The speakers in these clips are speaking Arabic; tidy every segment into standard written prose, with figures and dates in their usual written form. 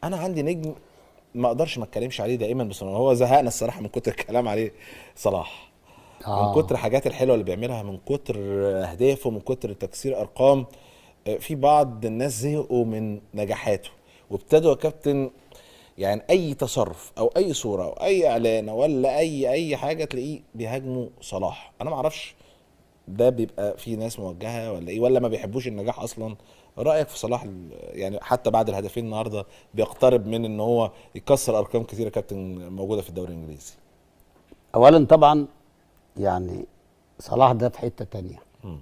انا عندي نجم ما اقدرش ما اتكلمش عليه دائما، بس هو زهقنا الصراحه من كتر الكلام عليه. صلاح، من كتر اه. الحاجات الحلوه اللي بيعملها، من كتر اهدافه، من كتر تكسير ارقام. في بعض الناس زهقوا من نجاحاته وابتدوا يا كابتن، يعني اي تصرف او اي صوره او اي اعلان ولا اي حاجه تلاقيه بيهاجموا صلاح. انا ما اعرفش ده بيبقى في ناس موجهه ولا ايه، ولا ما بيحبوش النجاح اصلا. رايك في صلاح يعني حتى بعد الهدفين النهارده بيقترب من ان هو يكسر ارقام كتيره كابتن موجوده في الدوري الانجليزي. اولا طبعا يعني صلاح ده في حته تانية مم.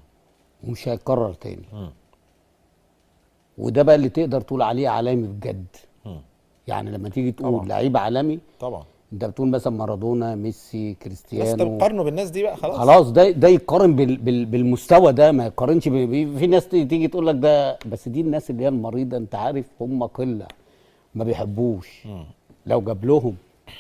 ومش هيتكرر تاني. مم. وده بقى اللي تقدر تقول عليه عالمي بجد. مم. يعني لما تيجي طبعا. تقول لعيب عالمي، طبعا. انت بتقول مثلا مارادونا، ميسي، بس انت كريستيانو. بتقارنه بالناس دي بقى خلاص. خلاص ده يقارن بالمستوى ده، ما يقارنش في ناس تيجي تقول لك ده، بس دي الناس اللي هي المريضه، انت عارف هم قله ما بيحبوش. مم. لو جاب لهم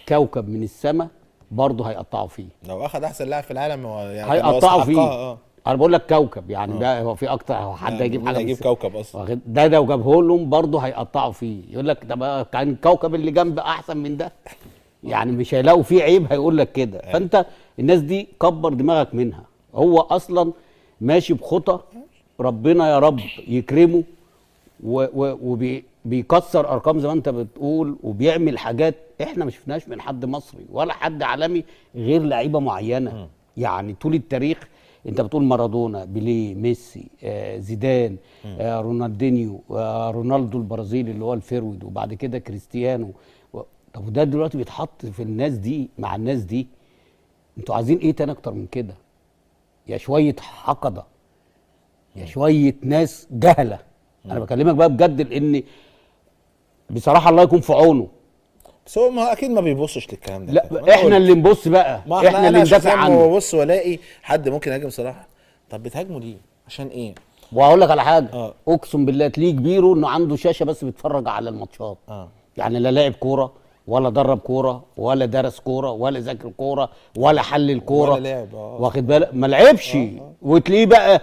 كوكب من السماء برضه هيقطعوا فيه. لو اخد احسن لاعب في العالم هو يعني كان هو هيقطعوا يستحقها. فيه. اه. انا بقول لك كوكب، يعني اه. ده هو في اكتر، هو حد يعني هيجيب مين حاجه من هيجيب السماء؟ كوكب اصلا؟ ده لو جابه لهم برضه هيقطعوا فيه، يقول لك ده كان الكوكب اللي جنب احسن من ده. يعني مش هيلاقوا فيه عيب، هيقول لك كده. ايوه. فانت الناس دي كبر دماغك منها. هو اصلا ماشي بخطى، ربنا يا رب يكرمه، وبيكسر ارقام زي ما انت بتقول، وبيعمل حاجات احنا ما شفناش من حد مصري ولا حد عالمي غير لعيبه معينه. يعني طول التاريخ انت بتقول مارادونا، بيليه، ميسي، زيدان، رونالدينيو، رونالدو البرازيلي اللي هو الفيرود، وبعد كده كريستيانو. طب وده دلوقتي بيتحط في الناس دي مع الناس دي، انتوا عايزين ايه تاني اكتر من كده؟ يا شويه حقده، يا شويه ناس جهله. انا بكلمك بقى بجد، لان بصراحه الله يكون في عونه. بس هو ما اكيد ما بيبصش للكلام ده يا كابتن، ما لا انا احنا اللي قلت. نبص بقى، ما احنا احنا اللي انا ندافع شخصيا عنه. ما ببص والاقي حد ممكن يهاجم صلاح. طب بتهاجمه ليه؟ عشان ايه؟ وهقول لك على حاجه، اه. اقسم بالله تلاقيه كبيره انه عنده شاشه بس بيتفرج على الماتشات. اه. يعني لا لاعب كوره، ولا درب كوره، ولا درس كوره، ولا ذاكر كوره، ولا حلل ولا كوره. لعب. واخد بالك؟ ما لعبش. وتلاقيه بقى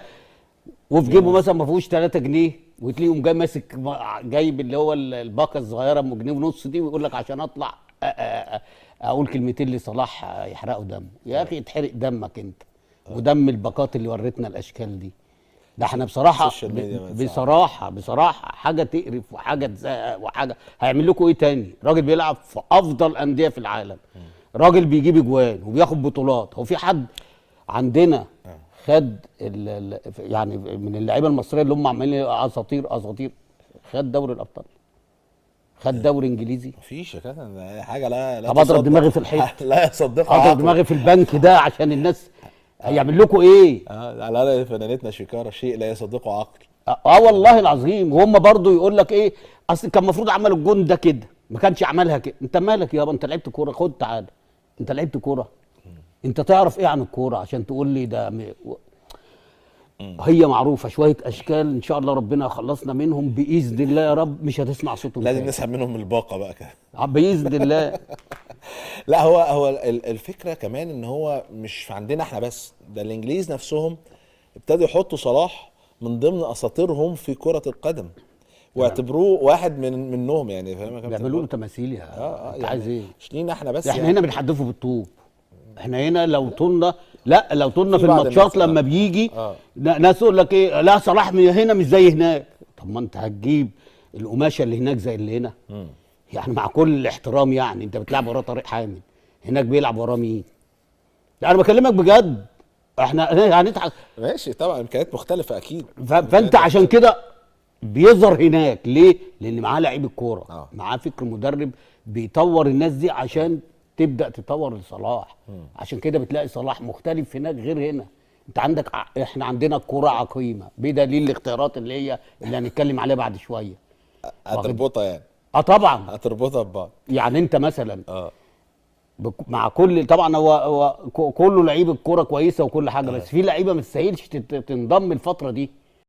وفي جيبه بيعمل. مثلا ما فيهوش 3 جنيه، وتلاقيه قوم جاي ماسك جايب اللي هو الباقه الصغيره ام جنيه ونص دي، ويقول لك عشان اطلع اقول كلمتين لصلاح يحرقوا دمه. يا اخي يتحرق دمك انت ودم الباقات اللي وريتنا الاشكال دي. ده احنا بصراحه السوشيال ميديا بقت صعبة. بصراحه حاجه تقرف وحاجه تزهق وحاجه. هيعمل لكم ايه تاني؟ راجل بيلعب في افضل انديه في العالم، راجل بيجيب اجوان وبياخد بطولات. هو في حد عندنا خد يعني من اللعيبه المصريه اللي هم عمالين اساطير اساطير، خد دوري الابطال، خد دوري انجليزي؟ مفيش يا كابتن حاجه لا طب اضرب تصدق. دماغي في الحيط، لا يصدقها اضرب عقل. دماغي في البنك ده عشان الناس. هيعمل لكم ايه؟ على الاقل فنانتنا شيكارا شيء لا يصدقه عقل. والله العظيم. وهم برضو يقول لك ايه، اصل كان المفروض عملوا الجون ده كده، ما كانش عملها كده. انت مالك يابا؟ انت لعبت كوره؟ خد تعالى، انت لعبت كوره؟ انت تعرف ايه عن الكوره عشان تقول لي ده هي معروفه شويه اشكال، ان شاء الله ربنا يخلصنا منهم باذن الله يا رب. مش هتسمع صوتهم لازم تاني نسحب منهم من الباقه بقى كده. باذن الله. لا هو الفكره كمان ان هو مش عندنا احنا بس، ده الانجليز نفسهم ابتدوا يحطوا صلاح من ضمن اساطيرهم في كره القدم، واعتبروه واحد منهم. يعني فاهم يا كابتن؟ بيعملوا له تماثيل يا انت يعني عايز ايه؟ مش لينا احنا بس احنا يعني. هنا بنحدفه بالطوب. احنا هنا لو طولنا، لا لو طولنا في في بعض الماتشات الناس لما بيجي اه. ناس يقول لك ايه، لا صلاح هنا مش زي هناك. طب ما انت هتجيب القماشه اللي هناك زي اللي هنا؟ يعني مع كل الاحترام، يعني انت بتلعب وراه طارق حامد، هناك بيلعب وراه مين؟ يعني بكلمك بجد، احنا هنضحك. ماشي طبعا، امكانيات مختلفه اكيد. فانت إمكانيات عشان مختلفة. كده بيظهر هناك ليه؟ لان معاه لعيب الكوره، اه. معاه فكر مدرب بيطور الناس دي عشان تبدا تطور لصلاح. عشان كده بتلاقي صلاح مختلف هناك غير هنا. انت عندك احنا عندنا الكوره عقيمه بدليل الاختيارات اللي هنتكلم عليها بعد شويه. هتربطها يعني. طبعا. هتربطها ببعض. يعني انت مثلا اه. مع كل طبعا هو كله لعيب الكوره كويسه وكل حاجه، بس في لعيبه ما تستاهلش تنضم الفتره دي.